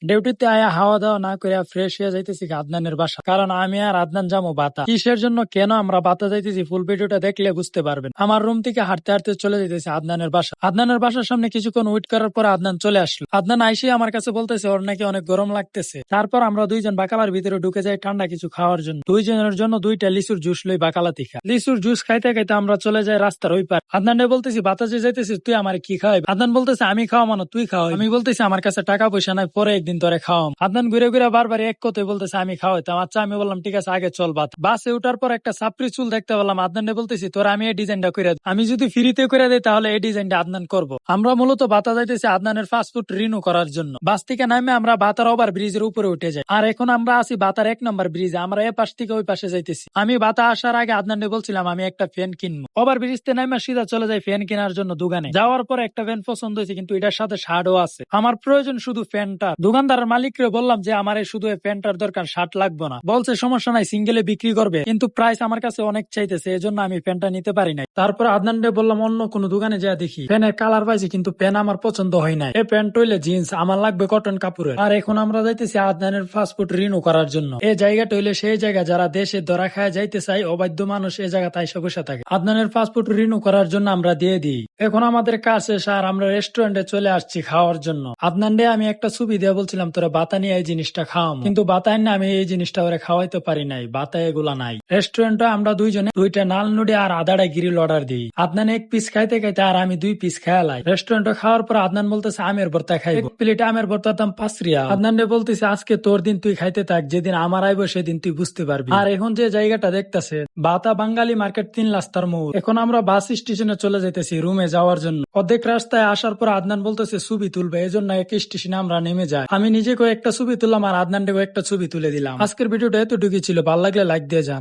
ডিউটিতে আয়া হাওয়া দাওয়া না করে ফ্রেশ হয়ে যাইতেছি আদনানের বাসা, কারণ আমি আর আদনান যাবো বাতা। কিসের জন্য কেন আমরা বাতা যাইতেছি ফুল ভিডিওটা দেখলে বুঝতে পারবেন। আমার রুম থেকে হাঁটতে হাঁটতে চলে যাইতেছি আদনানের বাসা। আদনানের বাসার সামনে কিছুক্ষণ ওয়েট করার পর আদনান চলে আসলো। আদনান আইসে আমার কাছে বলতেছে ওর নাকি অনেক গরম লাগতেছে। তারপর আমরা দুইজন বাকালার ভিতরে ঢুকে যাই ঠান্ডা কিছু খাওয়ার জন্য। দুইজনের জন্য দুইটা লিচুর জুস লই বাকালা থেকে। লিচুর জুস খাইতে খাইতে আমরা চলে যাই রাস্তার ওই পার। আদনানে বলতেছি বাতাসে যাইতেছিস, তুই আমার কি খাওয়াবি? আদনান বলতেছে আমি খাওয়া মানে তুই খাওয়া। আমি বলতেছি আমার কাছে টাকা পয়সা নাই, পরে একদিন তোরে খাওয়াম। আদনান ঘুরে ঘুরে বারবার এক কথাই বলতেছে আমি খাওয়াইতাম। আচ্ছা আমি বললাম ঠিক আছে আগে চল বাত। বাসে উঠার পর একটা সাপড়ি চুল দেখতে পেলাম। আদনানে বলতেছি তোর আমি এই ডিজাইনটা করে দিই। আমি যদি ফ্রিতে করে দিই তাহলে এই ডিজাইনটা আদনান করবো। আমরা মূলত বাতা যাইতেছি আদনানের ফাস্টফুড রিনিউ করার জন্য। বাস থেকে নামে আমরা বাতার ওভার ব্রিজের উপরে উঠে যাই। আর এখন আমরা আছি বাতার 1 নম্বর ব্রিজে। আমরা এ পাশ থেকে ওই পাশে যাইতেছি। আমি বাতা আসার আগে আদনানে বলছিলাম আমি একটা ফ্যান কিনবো। ওভার ব্রিজতে নামে সিধা চলে যাই ফ্যান কেনার জন্য দোকানে। যাওয়ার পর একটা ফ্যান পছন্দ হয়েছে, কিন্তু এটার সাথে শার্টও আছে। আমার প্রয়োজন শুধু ফ্যানটা। দোকানদারের মালিককে বললাম যে আমার এই শুধু এই ফ্যানটার দরকার, শার্ট লাগবে না। বলছে সমস্যা নাই, সিঙ্গেলে বিক্রি করবে, কিন্তু প্রাইস আমার কাছে অনেক চাইতেছে, এজন্য আমি ফ্যানটা নিতে পারি নাই। তারপর আদনানকে বললাম অন্য কোনো দোকানে যা দেখি। ফ্যানের কালার পাইছি কিন্তু ফ্যান আমার পছন্দ হয় নাই। এই প্যান্ট হইলে জিন্স, আমার লাগবে কটন কাপড়ের। আর এখন আমরা যাইতেছি আদনানের ফাস্টফুড রিনিউ করার জন্য। এই জায়গাটা হইলে সেই জায়গা যারা দেশে ধরা খায় যাইতে চাই, অবাধ্য মানুষ এই জায়গা তাই বসে থাকে। আদনানের ফাস্টফুড রিনিউ করার জন্য আমরা দিয়ে দিই। এখন আমাদের কাজ শেষ আর আমরা রেস্টুরেন্টে চলে আসছি খাওয়ার জন্য। আদনান রে আমি একটা ছবি দিয়ে বলছিলাম তোরা বাতা নিয়ে এই জিনিসটা খাওয়াম, কিন্তু বাতায় না আমি এই জিনিসটা ওরা খাওয়াইতে পারি নাই। বাতায় এগুলা নাই। রেস্টুরেন্টে আমরা দুইজনে দুইটা নাল নুডি আর আদাড়া গিরিল অর্ডার দিই। আদনান 1 পিস খাইতে খাইতে আর আমি 2 পিস খাইলাই। রেস্টুরেন্টে খাওয়ার পর আদনান বলতেছে আমের ভর্তা খাইবো। 1 প্লেট আমের ভর্তার দাম 5 রিয়াল। আদনান রে বলতেছে আজকে তোর দিন, তুই খাইতে থাক, যেদিন আমার আইবো সেদিন তুই বুঝতে পারবি। আর এখন যে জায়গাটা দেখতেছে বাতা বাঙালি মার্কেট 3 রাস্তার মোড়। এখন আমরা বাস স্টেশনে চলে যাইতেছি রুমে যাওয়ার জন্য। অর্ধেক রাস্তায় আসার পর আদনান বলতেছে ছবি তুলবে, এজন্য এক স্টেশনে আমরা নেমে যাই। আমি নিজে কয়েকটা ছবি তুললাম আর আদনান কয়েকটা ছবি তুলে দিলাম। আজকের ভিডিওটা এতটুকুই ছিল। ভালো লাগলে লাইক দিয়ে যান।